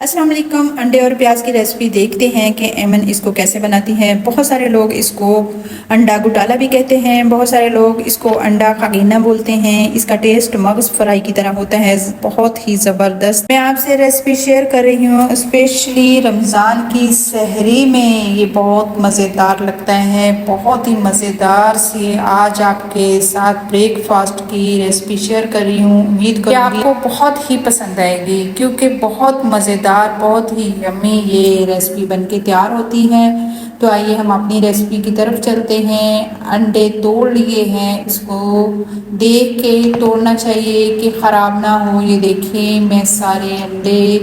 السلام علیکم. انڈے اور پیاز کی ریسپی دیکھتے ہیں کہ ایمن اس کو کیسے بناتی ہے. بہت سارے لوگ اس کو انڈا گٹالا بھی کہتے ہیں، بہت سارے لوگ اس کو انڈا خاگینہ بولتے ہیں. اس کا ٹیسٹ مغز فرائی کی طرح ہوتا ہے، بہت ہی زبردست. میں آپ سے ریسپی شیئر کر رہی ہوں اسپیشلی رمضان کی سحری میں. یہ بہت مزیدار لگتا ہے، بہت ہی مزیدار سی آج آپ کے ساتھ بریک فاسٹ کی ریسپی شیئر کر رہی ہوں. امید کروں گی آپ کو بہت ہی پسند آئے گی، کیونکہ بہت مزیدار، بہت ہی یمی یہ ریسپی بن کے تیار ہوتی ہے. تو آئیے ہم اپنی ریسپی کی طرف چلتے ہیں. انڈے توڑ لیے ہیں، اس کو دیکھ کے توڑنا چاہیے کہ خراب نہ ہو. یہ دیکھیں میں سارے انڈے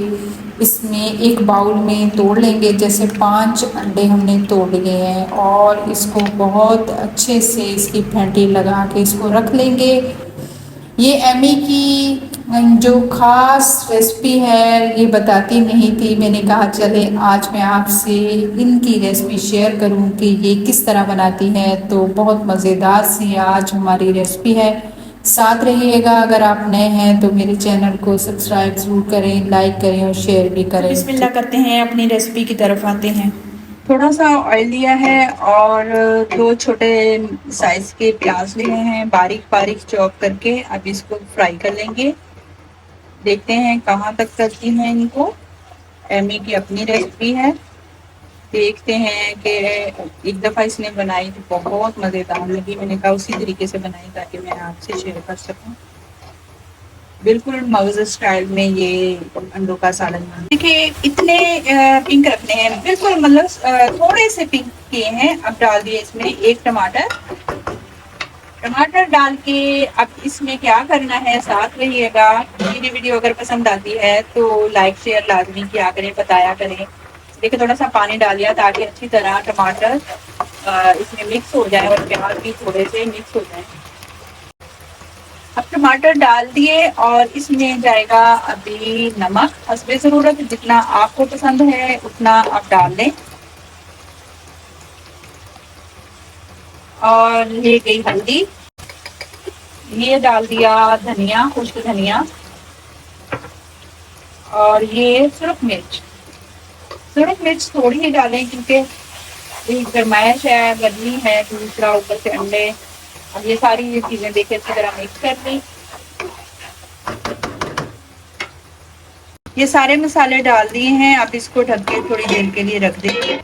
اس میں ایک باؤل میں توڑ لیں گے. جیسے 5 انڈے ہم نے توڑ لیے ہیں، اور اس کو بہت اچھے سے اس کی پھینٹی لگا کے اس کو رکھ لیں گے. یہ ایمی کی جو خاص ریسپی ہے یہ بتاتی نہیں تھی، میں نے کہا چلے آج میں آپ سے ان کی ریسپی شیئر کروں کہ یہ کس طرح بناتی ہے. تو بہت مزیدار سی آج ہماری ریسپی ہے. ساتھ رہیے گا. اگر آپ نئے ہیں تو میرے چینل کو سبسکرائب ضرور کریں، لائک کریں اور شیئر بھی کریں. بسم اللہ کرتے ہیں، اپنی ریسپی کی طرف آتے ہیں. تھوڑا سا آئل لیا ہے اور 2 چھوٹے سائز کے پیاز لیے ہیں، باریک باریک چاپ کر کے. اب اس کو فرائی کر لیں گے. دیکھتے ہیں کہاں تک کرتی ہیں ان کو. ایمی کی اپنی ریسپی ہے، دیکھتے ہیں کہ ایک دفعہ اس نے بنائی تو بہت مزیدار لگی. میں نے کہا اسی طریقے سے بنائی تاکہ میں آپ سے شیئر کر سکوں. بالکل مغز اسٹائل میں یہ انڈوں کا سالن بنا. دیکھیے اتنے پنک رکھنے ہیں، بالکل مطلب تھوڑے سے پنک کیے ہیں. اب ڈال دیے اس میں ایک ٹماٹر ڈال کے. اب اس میں کیا کرنا ہے، ساتھ رہیے گا. میری ویڈیو اگر پسند آتی ہے تو لائک شیئر لازمی کیا کریں، بتایا کریں. دیکھیں تھوڑا سا پانی ڈالیا تاکہ اچھی طرح ٹماٹر اس میں مکس ہو جائے اور پیاز بھی تھوڑے سے مکس ہو جائیں. اب ٹماٹر ڈال دیے اور اس میں جائے گا ابھی نمک حسب ضرورت. جتنا آپ کو پسند ہے اتنا آپ ڈال دیں. اور یہ گئی ہلدی. یہ ڈال دیا دھنیا، خشک دھنیا. اور یہ سرخ مرچ. سرخ مرچ تھوڑی ہی ڈالیں کیونکہ گرمائش ہے، گرمی ہے. دوسرا اوپر سے انڈے. اب یہ ساری چیزیں دیکھیں اچھی طرح مکس کر لیں. یہ سارے مسالے ڈال دیے ہیں. اب اس کو ڈھک کے تھوڑی دیر کے لیے رکھ دیں.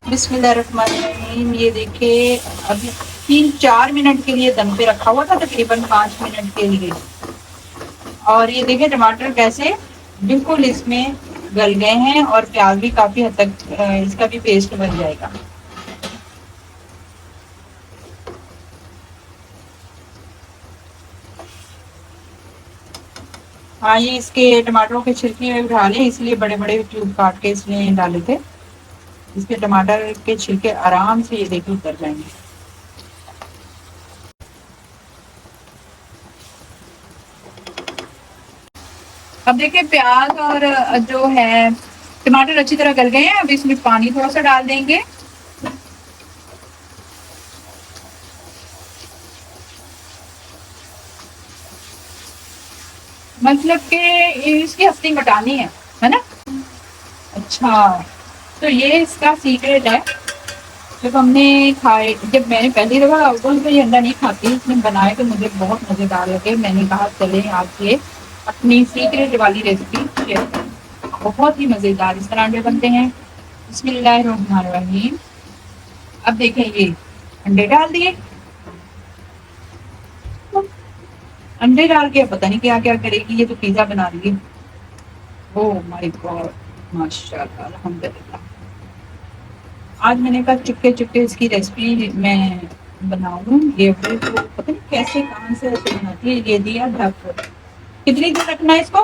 بسم اللہ الرحمن الرحیم. یہ دیکھیں ابھی 3-4 منٹ کے لیے دم پہ رکھا ہوا تھا، تقریباً 5 منٹ کے لیے. اور یہ دیکھیں ٹماٹر کیسے بالکل اس میں گل گئے ہیں، اور پیاز بھی کافی حد تک اس کا بھی پیسٹ بن جائے گا. ہاں یہ اس کے ٹماٹروں کے چھلکے اٹھا لیں، اس لیے بڑے بڑے کیوب کاٹ کے اس میں ڈالے تھے. اس کے ٹماٹر کے چھلکے آرام سے یہ دیکھیں اتر جائیں گے. اب دیکھیں پیاز اور جو ہے ٹماٹر اچھی طرح گل گئے ہیں. اب اس میں پانی تھوڑا سا ڈال دیں گے. مطلب کہ اس کی ہستی مٹانی ہے نا. اچھا تو یہ اس کا سیکریٹ ہے. جب ہم نے کھائے، جب میں نے پہلی دفعہ اول تو یہ انڈا نہیں کھاتی، اس نے بنائے تو مجھے بہت مزیدار لگے. میں نے کہا چلیں آپ یہ اپنی سیکریٹ والی ریسپی شیئر کریں. بہت ہی مزیدار اس طرح انڈے بنتے ہیں. بسم اللہ الرحمن الرحیم. اب دیکھیں یہ انڈے ڈال دیے. انڈے ڈال کے پتہ نہیں کیا کیا کرے گی، یہ تو پیزا بنا رہی ہے. اوہ مائی گاڈ، ماشاء اللہ، الحمدللہ. آج میں نے کہا چپکے چپکے اس کی ریسپی میں بناؤں. یہ پتہ نہیں کیسے کہاں سے ایسے بناتی ہے. یہ دیا ڈھک. کتنی دیر رکھنا ہے اس کو؟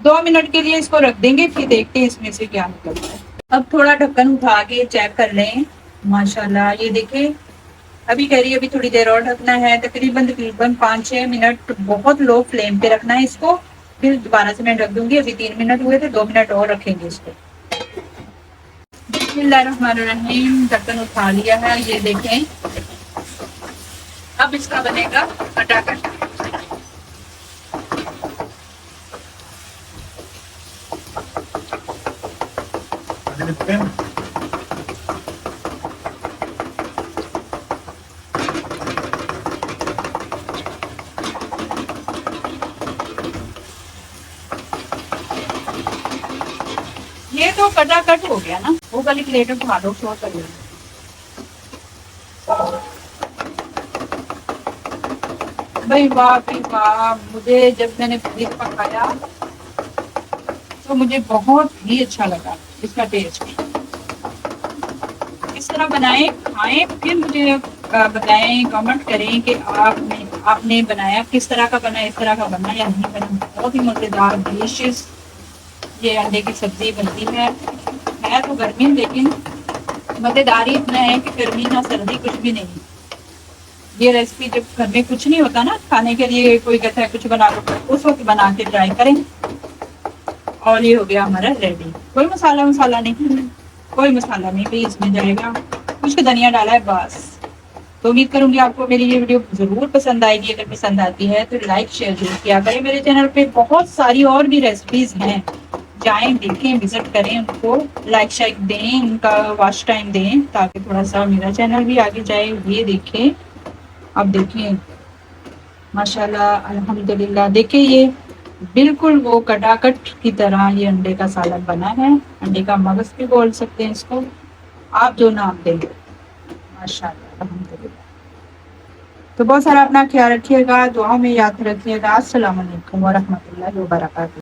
2 منٹ کے لیے اس کو رکھ دیں گے، پھر دیکھتے ہیں اس میں سے کیا نکلتا ہے. اب تھوڑا ڈھکن اٹھا کے چیک کر لیں. ماشاءاللہ یہ دیکھیں ابھی کہہ رہی ہے ابھی تھوڑی دیر اور ڈھکنا ہے. تقریباً 5-6 منٹ بہت لو فلیم پہ رکھنا ہے اس کو. پھر دوبارہ سے میں ڈھک دوں گی. ابھی 3 منٹ ہوئے تھے، 2 منٹ اور رکھیں گے اس کو. بسم اللہ الرحمن الرحیم. ڈھکن اٹھا لیا ہے. یہ دیکھیں اب اس کا بنے گا پٹاخہ. یہ تو کٹا کٹ ہو گیا نا، وہ والی پلیٹ اٹھا دو، شو کر لیں۔ بھائی واہ بھائی واہ، مجھے جب میں نے پنیر پکایا تو مجھے بہت ہی اچھا لگا اس کا ٹیسٹ۔ اس طرح بنائیں، کھائیں، پھر مجھے بتائیں، کمنٹ کریں کہ آپ نے بنایا کس طرح کا بنا، اس طرح کا بنا یا نہیں بنا۔ بہت ہی مزیدار ڈیلیشیس یہ انڈے کی سبزی بنتی ہے تو گرمی، لیکن مزیدار ہی اتنا ہے کہ گرمی نہ سردی کچھ بھی نہیں۔ یہ ریسیپی جب گھر میں کچھ نہیں ہوتا نا کھانے کے لیے، کوئی کہتا ہے کچھ بنا لو، اس وقت بنا کے ٹرائی کریں۔ اور یہ ہو گیا ہمارا ریڈی، کوئی مسالہ نہیں، کوئی مسالہ نہیں بھی اس میں جائے گا، کچھ دھنیا ڈالا ہے بس۔ تو امید کروں گی آپ کو میری یہ ویڈیو ضرور پسند آئے گی۔ اگر پسند آتی ہے تو لائک شیئر ضرور کیا کریں۔ میرے چینل پہ بہت ساری اور بھی ریسیپیز ہیں، جائیں دیکھیں، وزٹ کریں، ان کو لائک شائک دیں، ان کا واچ ٹائم دیں، تاکہ تھوڑا سا میرا چینل بھی آگے جائے۔ یہ دیکھیں، اب دیکھیں ماشاءاللہ الحمدللہ، دیکھیں یہ بالکل وہ کٹا کٹ کی طرح یہ انڈے کا سالن بنا ہے۔ انڈے کا مغز بھی بول سکتے ہیں اس کو، آپ جو نام دیں، ماشاءاللہ الحمدللہ۔ تو بہت سارا اپنا خیال رکھیے گا، دعاؤں میں یاد رکھیے گا۔ السلام علیکم ورحمۃ اللہ وبرکاتہ۔